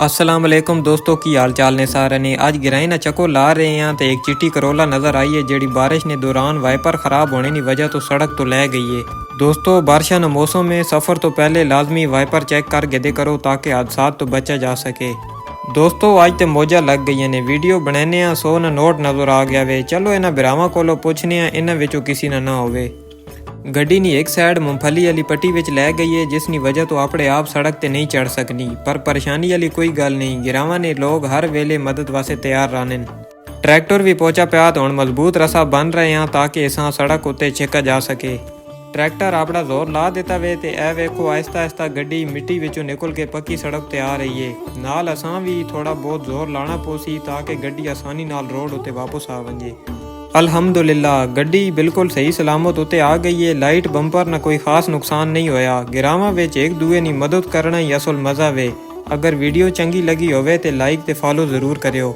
अस्सलाम वालेकुम दोस्तों की हाल चाल ने सारे ने। आज गिराई ना चको ला रहे हैं तो एक चिट्टी करोला नज़र आई है जेड़ी बारिश ने दौरान वाइपर ख़राब होने की वजह तो सड़क तो ले गई है। दोस्तों बारिशा न मौसम में सफ़र तो पहले लाजमी वाइपर चेक कर के करो ताकि हादसा तो बचा जा सके। दोस्तों आज तो मौजा लग गई ने, वीडियो बनाने 100 न नोट नज़र आ गया वे। चलो इन्होंने बिरावां कोलों पुछने इन्होंने विचों किसी ना होवे। गड्डी नी एक साइड मूंगफली वाली पट्टी विच लै गई है जिसकी वजह तो अपने आप सड़क ते नहीं चढ़ सकनी, पर परेशानी वाली कोई गल नहीं। गिरावां ने लोग हर वेले मदद वास्ते तैयार रहने। ट्रैक्टर भी पहुंचा पिया तो हुण मजबूत रसा बन रहे हैं ताकि असां सड़क उत्ते छिका जा सके। ट्रैक्टर अपना जोर ला देता वे ते ए वेखो आहिस्ता आहिस्ता गड्डी मिट्टी विचों निकल के पक्की सड़क ते आ रही है। नाल असां भी थोड़ा बहुत जोर लाना पोसी ताकि गड्डी आसानी नाल रोड उत्ते वापस आ वंजे। अल्हम्दुलिल्लाह गड्डी बिल्कुल सही सलामत उत्ते आ गई है। लाइट बंपर न कोई खास नुकसान नहीं होया। गिरावां विच एक दूए नी मदद करना ही असल मज़ा वे। अगर वीडियो चंगी लगी होवे ते लाइक ते फॉलो ज़रूर करियो।